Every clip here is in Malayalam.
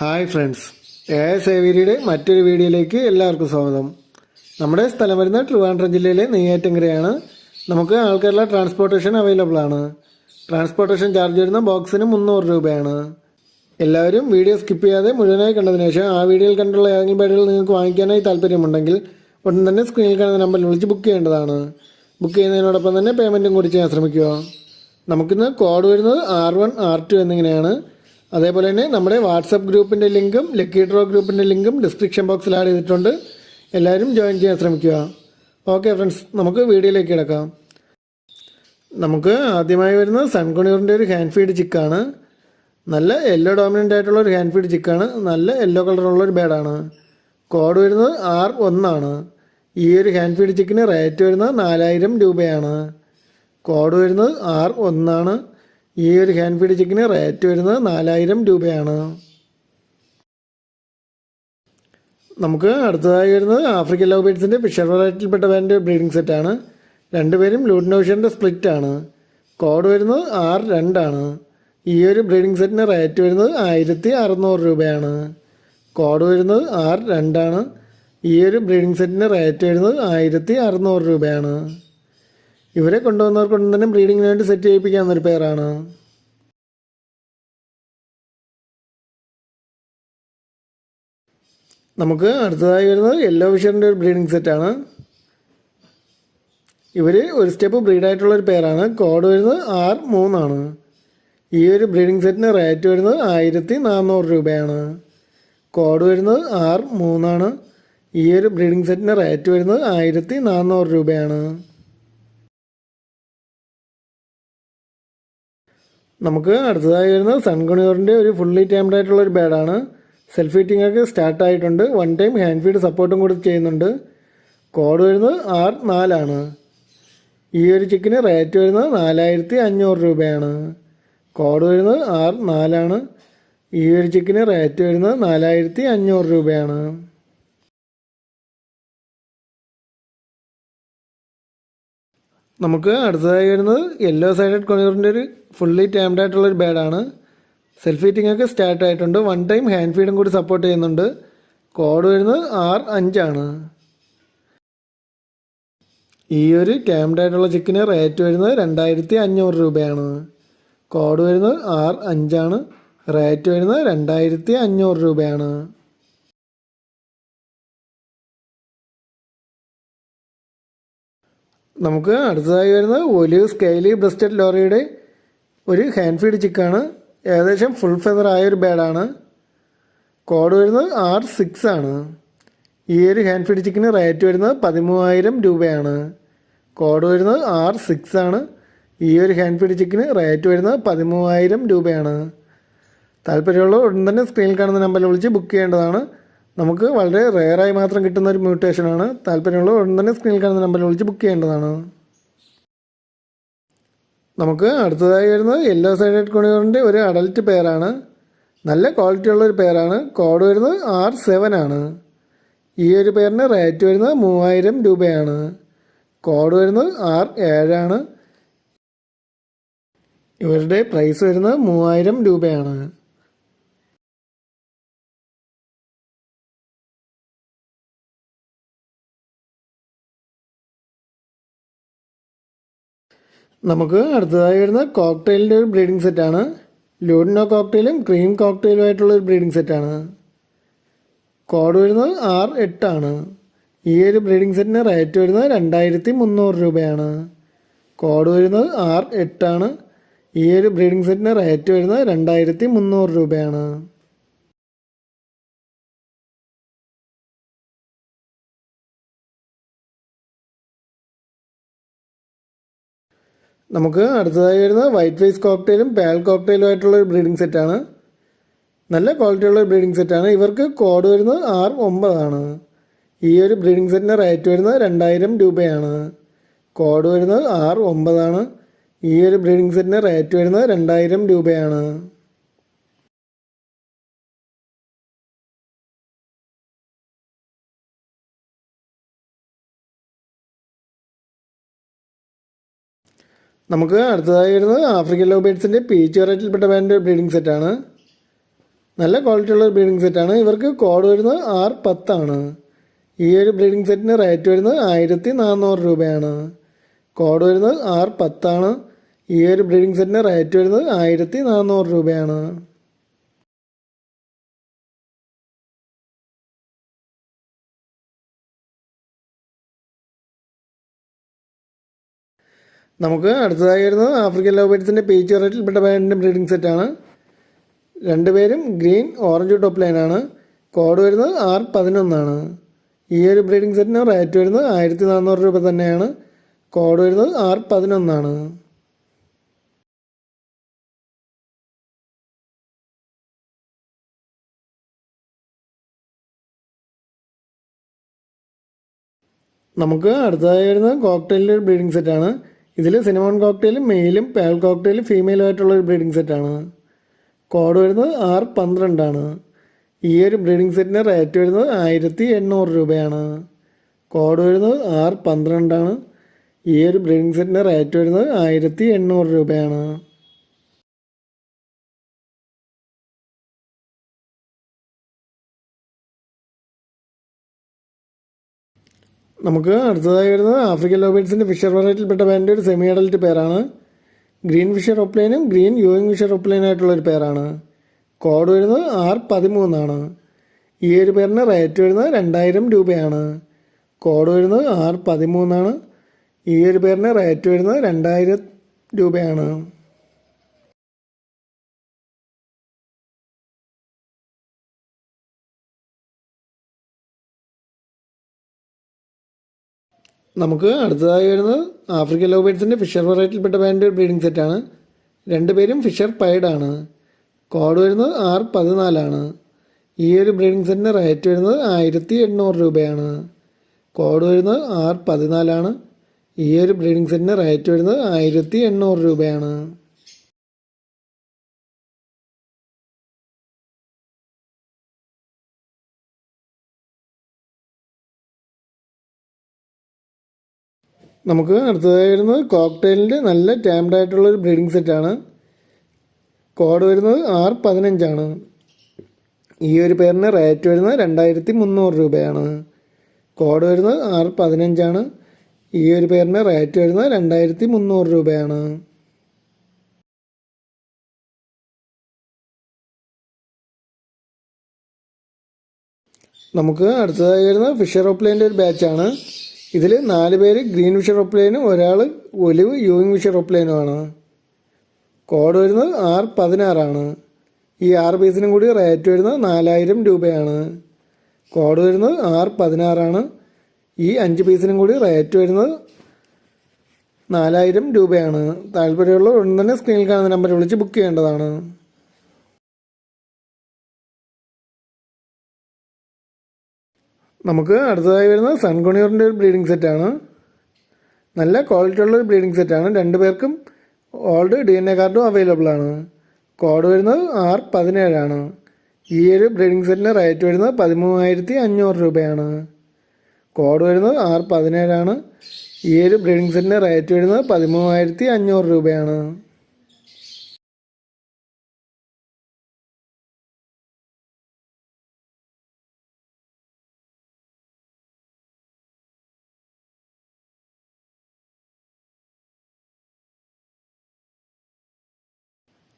ഹായ് ഫ്രണ്ട്സ്, സേവരിയുടെ മറ്റൊരു വീഡിയോയിലേക്ക് എല്ലാവർക്കും സ്വാഗതം. നമ്മുടെ സ്ഥലം വരുന്ന ട്രിവാൻഡ്രം ജില്ലയിലെ നെയ്യാറ്റിൻകരയാണ്. നമുക്ക് ആൾ കേരള ട്രാൻസ്പോർട്ടേഷൻ അവൈലബിൾ ആണ്. ട്രാൻസ്പോർട്ടേഷൻ ചാർജ് വരുന്ന ബോക്സിന് 300 രൂപയാണ്. എല്ലാവരും വീഡിയോ സ്കിപ്പ് ചെയ്യാതെ മുഴുവനായി കണ്ടതിന് ശേഷം ആ വീഡിയോയിൽ കണ്ടുള്ള ഏതെങ്കിലും ബൈഡുകൾ നിങ്ങൾക്ക് വാങ്ങിക്കാനായി താല്പര്യമുണ്ടെങ്കിൽ ഉടൻ തന്നെ സ്ക്രീനിൽ കാണുന്ന നമ്പറിൽ വിളിച്ച് ബുക്ക് ചെയ്യേണ്ടതാണ്. ബുക്ക് ചെയ്യുന്നതിനോടൊപ്പം തന്നെ പേയ്മെൻറ്റും കൂടി ചെയ്യാൻ ശ്രമിക്കുക. നമുക്കിന്ന് കോഡ് വരുന്നത് R1 R2 എന്നിങ്ങനെയാണ്. അതേപോലെ തന്നെ നമ്മുടെ വാട്സപ്പ് ഗ്രൂപ്പിൻ്റെ ലിങ്കും ലക്കി ഡ്രോ ഗ്രൂപ്പിൻ്റെ ലിങ്കും ഡിസ്ക്രിപ്ഷൻ ബോക്സിൽ ആഡ് ചെയ്തിട്ടുണ്ട്. എല്ലാവരും ജോയിൻ ചെയ്യാൻ ശ്രമിക്കുക. ഓക്കെ ഫ്രണ്ട്സ്, നമുക്ക് വീഡിയോയിലേക്ക് കിടക്കാം. നമുക്ക് ആദ്യമായി വരുന്നത് സൺകുണിയൂറിൻ്റെ ഒരു ഹാൻഡ് ഫീഡ് ചിക്കാണ്. നല്ല യെല്ലോ ഡോമിനൻ്റ് ആയിട്ടുള്ള ഒരു ഹാൻഡ് ഫീഡ് ചിക്കാണ്. നല്ല യെല്ലോ കളറുള്ളൊരു ബേഡാണ്. കോഡ് വരുന്നത് R1 ആണ്. ഈ ഒരു ഹാൻഡ് ഫീഡ് ചിക്കിന് റേറ്റ് വരുന്നത് 4000 രൂപയാണ്. കോഡ് വരുന്നത് R1 ആണ്. ഈ ഒരു ഹാൻഡ് ഫീഡ് ചിക്കിന് റേറ്റ് വരുന്നത് 4000 രൂപയാണ്. നമുക്ക് അടുത്തതായി വരുന്നത് ആഫ്രിക്കൻ ലവ് ബേഡ്സിൻ്റെ ഫിഷർ വെറൈറ്റിയിൽപ്പെട്ട വേൻ്റെ ബ്രീഡിംഗ് സെറ്റാണ്. രണ്ടുപേരും ലൂട്ടിനോഷ്യൻ്റെ സ്പ്ലിറ്റ് ആണ്. കോഡ് വരുന്നത് R2 ആണ്. ഈ ഒരു ബ്രീഡിംഗ് സെറ്റിന് റേറ്റ് വരുന്നത് 1600 രൂപയാണ്. കോഡ് വരുന്നത് R2 ആണ്. ഈ ഒരു ബ്രീഡിംഗ് സെറ്റിന് റേറ്റ് വരുന്നത് 1600 രൂപയാണ്. ഇവരെ കൊണ്ടുവന്നവർക്കൊന്നും തന്നെ ബ്രീഡിങ്ങിന് വേണ്ടി സെറ്റ് ചെയ്യിപ്പിക്കാവുന്നൊരു പേരാണ്. നമുക്ക് അടുത്തതായി വരുന്നത് യെല്ലോ ഫിഷറിൻ്റെ ഒരു ബ്രീഡിംഗ് സെറ്റാണ്. ഇവർ ഒരു സ്റ്റെപ്പ് ബ്രീഡായിട്ടുള്ളൊരു പേരാണ്. കോഡ് വരുന്നത് R3 ആണ്. ഈ ഒരു ബ്രീഡിംഗ് സെറ്റിന് റേറ്റ് വരുന്നത് 1400 രൂപയാണ്. കോഡ് വരുന്നത് R3 ആണ്. ഈ ഒരു ബ്രീഡിംഗ് സെറ്റിന് റേറ്റ് വരുന്നത് 1400 രൂപയാണ്. നമുക്ക് അടുത്തതായി വരുന്നത് സൺകുണിയൂറിൻ്റെ ഒരു ഫുള്ളി ടൈംഡ് ആയിട്ടുള്ള ഒരു ബേഡാണ്. സെൽഫ് ഫീറ്റിംഗ് ഒക്കെ സ്റ്റാർട്ടായിട്ടുണ്ട്. 1 ടൈം ഹാൻഡ് ഫീഡ് സപ്പോർട്ടും കൂടി ചെയ്യുന്നുണ്ട്. കോഡ് വരുന്നത് R4 ആണ്. ഈ ഒരു ചിക്കിന് റേറ്റ് വരുന്നത് 4500 രൂപയാണ്. കോഡ് വരുന്നത് R4 ആണ്. ഈ ഒരു ചിക്കിന് റേറ്റ് വരുന്നത് 4500 രൂപയാണ്. നമുക്ക് അടുത്തതായി വരുന്നത് യെല്ലോ സൈഡഡ് കൊണിയൂറിൻ്റെ ഒരു ഫുള്ളി ടൈംഡ് ആയിട്ടുള്ളൊരു ബേഡാണ്. സെൽഫ് ഫീറ്റിംഗ് ഒക്കെ സ്റ്റാർട്ട് ആയിട്ടുണ്ട്. 1 ടൈം ഹാൻഡ് ഫീഡും കൂടി സപ്പോർട്ട് ചെയ്യുന്നുണ്ട്. കോഡ് വരുന്നത് R5 ആണ്. ഈ ഒരു ടൈംഡ് ആയിട്ടുള്ള ചിക്കിന് റേറ്റ് വരുന്നത് 2500 രൂപയാണ്. കോഡ് വരുന്നത് R5 ആണ്. റേറ്റ് വരുന്നത് 2500 രൂപയാണ്. നമുക്ക് അടുത്തതായി വരുന്നത് ഒലിവ് സ്കെയിലി ബ്രസ്റ്റഡ് ലോറിയുടെ ഒരു ഹാൻഡ് ഫീഡ് ചിക്കാണ്. ഏകദേശം ഫുൾ ഫെദർ ആയൊരു ബേഡാണ്. കോഡ് വരുന്നത് R6 ആണ്. ഈ ഒരു ഹാൻഡ് ഫീഡ് ചിക്കിന് റേറ്റ് വരുന്നത് 13000 രൂപയാണ്. കോഡ് വരുന്നത് R6 ആണ്. ഈ ഒരു ഹാൻഡ് ഫീഡ് ചിക്കിന് റേറ്റ് വരുന്നത് 13000 രൂപയാണ്. താല്പര്യമുള്ള ഉടൻ തന്നെ സ്ക്രീനിൽ കാണുന്ന നമ്പറിൽ വിളിച്ച് ബുക്ക് ചെയ്യേണ്ടതാണ്. നമുക്ക് വളരെ റെയറായി മാത്രം കിട്ടുന്ന ഒരു മ്യൂട്ടേഷനാണ്. താല്പര്യമുള്ള ഉടൻ തന്നെ സ്ക്രീനിൽ കാണുന്ന നമ്പറിൽ വിളിച്ച് ബുക്ക് ചെയ്യേണ്ടതാണ്. നമുക്ക് അടുത്തതായി വരുന്നത് യെല്ലോ സൈഡഡ് കൊണിയൂറിൻ്റെ ഒരു അഡൽട്ട് പെയറാണ്. നല്ല ക്വാളിറ്റി ഉള്ളൊരു പെയറാണ്. കോഡ് വരുന്നത് R7 ആണ്. ഈ ഒരു പെയറിന് റേറ്റ് വരുന്നത് 3000 രൂപയാണ്. കോഡ് വരുന്നത് R7 ആണ്. ഇവരുടെ പ്രൈസ് വരുന്നത് 3000 രൂപയാണ്. നമുക്ക് അടുത്തതായി വരുന്ന കോക്ടെയിലിൻ്റെ ഒരു ബ്രീഡിംഗ് സെറ്റാണ്. ലൂഡിനോ കോക്ടെയിലും ക്രീം കോക്ടെയിലും ആയിട്ടുള്ള ഒരു ബ്രീഡിംഗ് സെറ്റാണ്. കോഡ് വരുന്നത് R8 ആണ്. ഈ ഒരു ബ്രീഡിംഗ് സെറ്റിന് റേറ്റ് വരുന്നത് 2300 രൂപയാണ്. കോഡ് വരുന്നത് R8 ആണ്. ഈ ഒരു ബ്രീഡിംഗ് സെറ്റിന് റേറ്റ് വരുന്നത് 2300 രൂപയാണ്. നമുക്ക് അടുത്തതായി വരുന്നത് വൈറ്റ് ഫേസ് കോക്ടെയിലും പാൽ കോക്ടെയിലും ആയിട്ടുള്ള ഒരു ബ്രീഡിംഗ് സെറ്റാണ്. നല്ല ക്വാളിറ്റിയുള്ള ബ്രീഡിംഗ് സെറ്റാണ്. ഇവർക്ക് കോഡ് വരുന്നത് R9 ആണ്. ഈ ഒരു ബ്രീഡിംഗ് സെറ്റിന് റേറ്റ് വരുന്നത് 2000 രൂപയാണ്. കോഡ് വരുന്നത് R9 ആണ്. ഈ ഒരു ബ്രീഡിംഗ് സെറ്റിന് റേറ്റ് വരുന്നത് 2000 രൂപയാണ്. നമുക്ക് അടുത്തതായി വരുന്നത് ആഫ്രിക്കൻ ലവ് ബേഡ്സിൻ്റെ പീച്ച് വെറൈറ്റിയിൽപ്പെട്ട വേൻ്റെ ബ്രീഡിംഗ് സെറ്റാണ്. നല്ല ക്വാളിറ്റിയുള്ള ഒരു ബ്രീഡിംഗ് സെറ്റാണ്. ഇവർക്ക് കോഡ് വരുന്നത് R10 ഈ ഒരു ബ്രീഡിംഗ് സെറ്റിന് റേറ്റ് വരുന്നത് 1400 രൂപയാണ്. കോഡ് വരുന്നത് R10 ഈ ഒരു ബ്രീഡിംഗ് സെറ്റിന് റേറ്റ് വരുന്നത് 1400 രൂപയാണ്. നമുക്ക് അടുത്തതായി വരുന്നത് ആഫ്രിക്കൻ ലവ് ബേർഡ്സിൻ്റെ പീച്ച് വെറൈറ്റിയിൽപ്പെട്ട ബാൻഡിൻ്റെ ബ്രീഡിംഗ് സെറ്റാണ്. രണ്ടുപേരും ഗ്രീൻ ഓറഞ്ച് ടോപ്പ് ലൈനാണ്. കോഡ് വരുന്നത് R11 ഈ ഒരു ബ്രീഡിംഗ് സെറ്റിന് റേറ്റ് വരുന്നത് 1400 രൂപ തന്നെയാണ്. കോഡ് വരുന്നത് R11. നമുക്ക് അടുത്തതായി വരുന്നത് കോക്ടെയിലിൻ്റെ ഒരു ബ്രീഡിംഗ് സെറ്റാണ്. ഇതിൽ സിനമോൺ കോക്ടെയിലും മെയിലും പേൾ കോക്ടെയിലും ഫീമെയിലും ആയിട്ടുള്ള ഒരു ബ്രീഡിംഗ് സെറ്റാണ്. കോഡ് വരുന്നത് R12 ഈ ഒരു ബ്രീഡിംഗ് സെറ്റിന് റേറ്റ് വരുന്നത് 1800 രൂപയാണ്. കോഡ് വരുന്നത് R12 ഈ ഒരു ബ്രീഡിംഗ് സെറ്റിന് റേറ്റ് വരുന്നത് 1800 രൂപയാണ്. നമുക്ക് അടുത്തതായി വരുന്നത് ആഫ്രിക്കൻ ലവ് ബേർഡ്സിൻ്റെ ഫിഷർ വെറൈറ്റിയിൽപ്പെട്ട ബാൻഡിൻ്റെ ഒരു സെമി അഡൽറ്റ് പെയറാണ്. ഗ്രീൻ ഫിഷർ ഒപ്ലൈനും ഗ്രീൻ യൂയിങ് ഫിഷർ ഒപ്ലൈനായിട്ടുള്ളൊരു പെയറാണ്. കോഡ് വരുന്നത് R13 ഈ ഒരു പേരിന് റേറ്റ് വരുന്നത് 2000 രൂപയാണ്. കോഡ് വരുന്നത് R13 ഈ ഒരു പേരിന് റേറ്റ് വരുന്നത് 2000 രൂപയാണ്. നമുക്ക് അടുത്തതായി വരുന്നത് ആഫ്രിക്കൻ ലവ് ബേർഡ്സിൻ്റെ ഫിഷർ വെറൈറ്റിയിൽപ്പെട്ട ബാൻഡിൻ്റെ ഒരു ബ്രീഡിംഗ് സെറ്റാണ്. രണ്ടുപേരും ഫിഷർ പൈഡാണ്. കോഡ് വരുന്നത് R14 ഈ ഒരു ബ്രീഡിംഗ് സെറ്റിന് റേറ്റ് വരുന്നത് 1800 രൂപയാണ്. കോഡ് വരുന്നത് R14 ഈ ഒരു ബ്രീഡിംഗ് സെറ്റിന് റേറ്റ് വരുന്നത് 1800 രൂപയാണ്. നമുക്ക് അടുത്തതായി വരുന്നത് കോക്ടെയിലിൻ്റെ നല്ല ടാംഡ് ആയിട്ടുള്ളൊരു ബ്രീഡിംഗ് സെറ്റാണ്. കോഡ് വരുന്നത് R15 ഈ ഒരു പേരിന് റേറ്റ് വരുന്നത് 2300 രൂപയാണ്. കോഡ് വരുന്നത് R15 ഈ ഒരു പേരിന് റേറ്റ് വരുന്നത് 2300 രൂപയാണ്. നമുക്ക് അടുത്തതായി വരുന്നത് ഫിഷർ ഓപ്ലൈൻ്റെ ഒരു ബാച്ചാണ്. ഇതിൽ 4 പേര് ഗ്രീൻ ഫിഷർ ഓപ്ലൈനും ഒരാൾ ഒലിവ് യൂയിങ് ഫിഷർ ഓപ്ലൈനുമാണ്. കോഡ് വരുന്നത് R16 ഈ 6 പീസിനും കൂടി റേറ്റ് വരുന്നത് 4000 രൂപയാണ്. കോഡ് വരുന്നത് R16 ഈ 5 പീസിനും കൂടി റേറ്റ് വരുന്നത് 4000 രൂപയാണ്. താല്പര്യമുള്ള ഉടൻ തന്നെ സ്ക്രീനിൽ കാണുന്ന നമ്പർ വിളിച്ച് ബുക്ക് ചെയ്യേണ്ടതാണ്. നമുക്ക് അടുത്തതായി വരുന്നത് സൺകൊണിയറിൻ്റെ ഒരു ബ്രീഡിംഗ് സെറ്റാണ്. നല്ല ക്വാളിറ്റി ഉള്ളൊരു ബ്രീഡിംഗ് സെറ്റാണ്. 2 പേർക്കും ഓൾഡ് DNA കാർഡും അവൈലബിൾ ആണ്. കോഡ് വരുന്നത് R17 ഈ ഒരു ബ്രീഡിംഗ് സെറ്റിന് റേറ്റ് വരുന്നത് 13500 രൂപയാണ്. കോഡ് വരുന്നത് R17 ഈ ഒരു ബ്രീഡിംഗ് സെറ്റിന് റേറ്റ് വരുന്നത് 13500 രൂപയാണ്.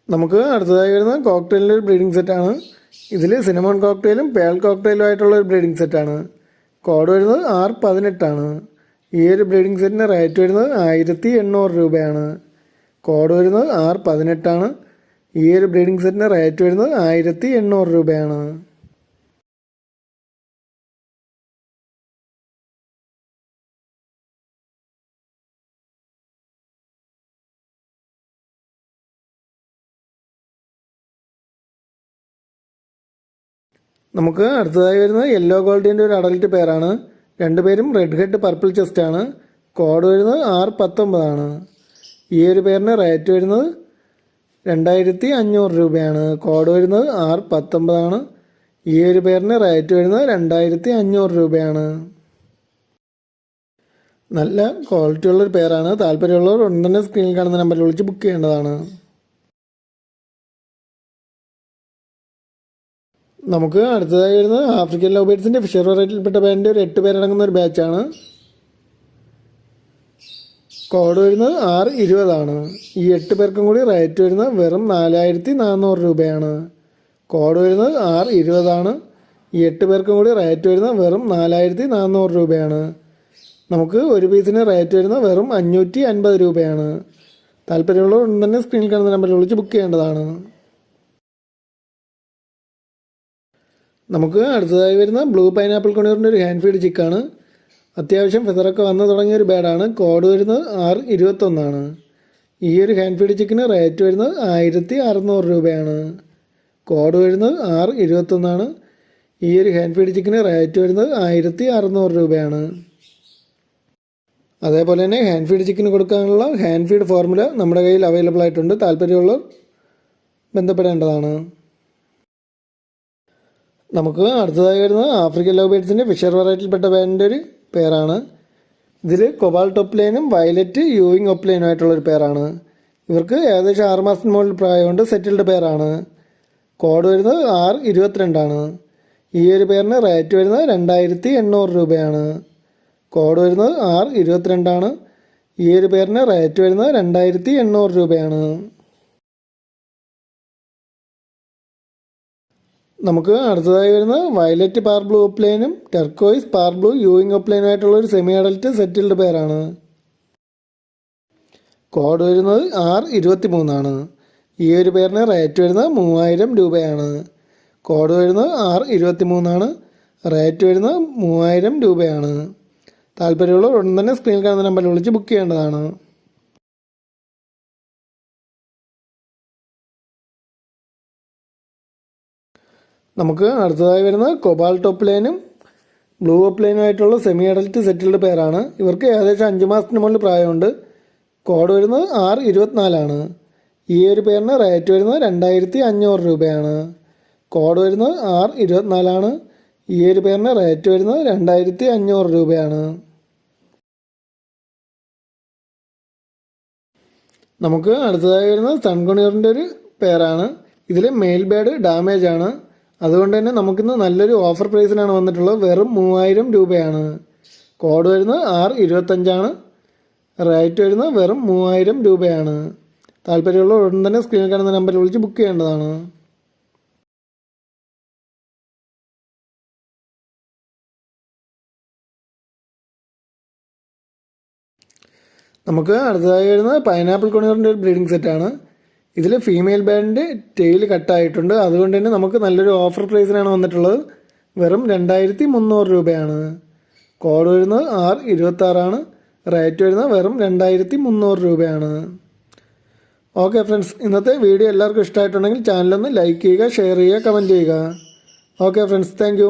നമുക്ക് അടുത്തതായി വരുന്ന കോക്ടെയിലിൻ്റെ ഒരു ബ്രീഡിംഗ് സെറ്റാണ്. ഇതിൽ സിനമോൺ കോക്ടെയിലും പേൾ കോക്ടെയിലും ആയിട്ടുള്ള ഒരു ബ്രീഡിംഗ് സെറ്റാണ്. കോഡ് വരുന്നത് R18 ഈ ഒരു ബ്രീഡിംഗ് സെറ്റിന് റേറ്റ് വരുന്നത് 1800 രൂപയാണ്. കോഡ് വരുന്നത് R18 ഈ ഒരു ബ്രീഡിംഗ് സെറ്റിന് റേറ്റ് വരുന്നത് 1800 രൂപയാണ്. നമുക്ക് അടുത്തതായി വരുന്നത് യെല്ലോ ഗോൾഡിൻ്റെ ഒരു അഡൽറ്റ് പെയറാണ്. 2 പേരും റെഡ് ഹെഡ് പർപ്പിൾ ചെസ്റ്റാണ്. കോഡ് വരുന്നത് R19 ഈ ഒരു പേരിന് റേറ്റ് വരുന്നത് 2500 രൂപയാണ്. കോഡ് വരുന്നത് R19 ഈ ഒരു പേരിന് റേറ്റ് വരുന്നത് 2500 രൂപയാണ്. നല്ല ക്വാളിറ്റി ഉള്ളൊരു പെയറാണ്. താല്പര്യമുള്ളവർ ഉടൻ തന്നെ സ്ക്രീനിൽ കാണുന്ന നമ്പറിൽ വിളിച്ച് ബുക്ക് ചെയ്യേണ്ടതാണ്. നമുക്ക് അടുത്തതായി വരുന്നത് ആഫ്രിക്കൻ ലവ് ബേർഡ്സിൻ്റെ ഫിഷർ വെറൈറ്റിയിൽപ്പെട്ട ബാൻഡിൻ്റെ ഒരു 8 പേരടങ്ങുന്ന ഒരു ബാച്ചാണ്. കോഡ് വരുന്നത് 620 ഈ 8 പേർക്കും കൂടി റേറ്റ് വരുന്നത് വെറും 4400 രൂപയാണ്. കോഡ് വരുന്നത് 620 ഈ 8 പേർക്കും കൂടി റേറ്റ് വരുന്നത് വെറും 4400 രൂപയാണ്. നമുക്ക് ഒരു പീസിന് റേറ്റ് വരുന്നത് വെറും 550 രൂപയാണ്. താല്പര്യമുള്ളവർ ഉടൻ തന്നെ സ്ക്രീനിൽ കാണുന്ന നമ്പറിൽ വിളിച്ച് ബുക്ക് ചെയ്യേണ്ടതാണ്. നമുക്ക് അടുത്തതായി വരുന്ന ബ്ലൂ പൈനാപ്പിൾ കൊണിയറിൻ്റെ ഒരു ഹാൻഡ് ഫീഡ് ചിക്കാണ്. അത്യാവശ്യം ഫെതറൊക്കെ വന്നു തുടങ്ങിയ ഒരു ബേഡാണ്. കോഡ് വരുന്നത് 621 ഈ ഒരു ഹാൻഡ് ഫീഡ് ചിക്കിന് റേറ്റ് വരുന്നത് 1600 രൂപയാണ്. കോഡ് വരുന്നത് 621 ഈ ഒരു ഹാൻഡ് ഫീഡ് ചിക്കിന് റേറ്റ് വരുന്നത് 1600 രൂപയാണ്. അതേപോലെ തന്നെ ഹാൻഡ് ഫീഡ് ചിക്കന് കൊടുക്കാനുള്ള ഹാൻഡ് ഫീഡ് ഫോർമുല നമ്മുടെ കയ്യിൽ അവൈലബിൾ ആയിട്ടുണ്ട്. താല്പര്യമുള്ളവർ ബന്ധപ്പെടേണ്ടതാണ്. നമുക്ക് അടുത്തതായി വരുന്നത് ആഫ്രിക്കൻ ലവ് ബേർഡ്സിൻ്റെ ഫിഷർ വെറൈറ്റിയിൽപ്പെട്ട ബാൻഡിൻ്റെ ഒരു പേരാണ്. ഇതിൽ കൊബാൾട്ട് ഒപ്ലൈനും വയലറ്റ് യൂയിങ് ഒപ്ലൈനും ആയിട്ടുള്ളൊരു പേരാണ്. ഇവർക്ക് ഏകദേശം 6 മാസത്തിന് മുകളിൽ പ്രായമുണ്ട്. സെറ്റിൽഡ് പേരാണ്. കോഡ് വരുന്നത് 622 ഈ ഒരു പേരിന് റേറ്റ് വരുന്നത് 2800 രൂപയാണ്. കോഡ് വരുന്നത് 622 ഈ ഒരു പേരിന് റേറ്റ് വരുന്നത് 2800 രൂപയാണ്. നമുക്ക് അടുത്തതായി വരുന്നത് വയലറ്റ് പാർ ബ്ലൂ ഒപ്ലൈനും ടെർക്കോയിസ് പാർ ബ്ലൂ യൂയിങ് ഒപ്ലൈനും ആയിട്ടുള്ള ഒരു സെമി അഡൽറ്റ് സെറ്റിൽഡ് പേരാണ്. കോഡ് വരുന്നത് 623 ഈ ഒരു പേരിന് റേറ്റ് വരുന്നത് 3000 രൂപയാണ്. കോഡ് വരുന്നത് 623 റേറ്റ് വരുന്നത് 3000 രൂപയാണ്. താല്പര്യമുള്ളവർ ഉടൻ തന്നെ സ്ക്രീനിൽ കാണുന്ന നമ്പറിൽ വിളിച്ച് ബുക്ക് ചെയ്യേണ്ടതാണ്. നമുക്ക് അടുത്തതായി വരുന്നത് കൊബാൾട്ട് ഒപ്ലൈനും ബ്ലൂ ഒപ്ലൈനും ആയിട്ടുള്ള സെമി അഡൽറ്റ് സെറ്റിൽഡ് പേരാണ്. ഇവർക്ക് ഏകദേശം 5 മാസത്തിന് മുകളിൽ പ്രായമുണ്ട്. കോഡ് വരുന്നത് 624 ഈ ഒരു പേരിന് റേറ്റ് വരുന്നത് 2500 രൂപയാണ്. കോഡ് വരുന്നത് 624 ഈ ഒരു പേരിന് റേറ്റ് വരുന്നത് 2500 രൂപയാണ്. നമുക്ക് അടുത്തതായി വരുന്നത് സൺകൊണിയറിൻ്റെ ഒരു പേരാണ്. ഇതിൽ മെയിൽ ബേഡ് ഡാമേജ് ആണ്. അതുകൊണ്ട് തന്നെ നമുക്കിന്ന് നല്ലൊരു ഓഫർ പ്രൈസിനാണ് വന്നിട്ടുള്ളത്. വെറും 3000 രൂപയാണ്. കോഡ് വരുന്നത് 625 റേറ്റ് വരുന്നത് വെറും 3000 രൂപയാണ്. താല്പര്യമുള്ള ഉടൻ തന്നെ സ്ക്രീനിൽ കാണുന്ന നമ്പറിൽ വിളിച്ച് ബുക്ക് ചെയ്യേണ്ടതാണ്. നമുക്ക് അടുത്തതായി വരുന്നത് പൈനാപ്പിൾ കൊണിയറിൻ്റെ ഒരു ബ്രീഡിംഗ് സെറ്റാണ്. ഇതിൽ ഫീമെയിൽ ബാൻഡിൻ്റെ ടെയിൽ കട്ടായിട്ടുണ്ട്. അതുകൊണ്ട് തന്നെ നമുക്ക് നല്ലൊരു ഓഫർ പ്രൈസിനാണ് വന്നിട്ടുള്ളത്. വെറും 2300 രൂപയാണ്. കോഡ് വരുന്നത് 626 റേറ്റ് വരുന്നത് വെറും 2300 രൂപയാണ്. ഓക്കെ ഫ്രണ്ട്സ്, ഇന്നത്തെ വീഡിയോ എല്ലാവർക്കും ഇഷ്ടമായിട്ടുണ്ടെങ്കിൽ ചാനലൊന്ന് ലൈക്ക് ചെയ്യുക, ഷെയർ ചെയ്യുക, കമൻറ്റ് ചെയ്യുക. Okay friends, thank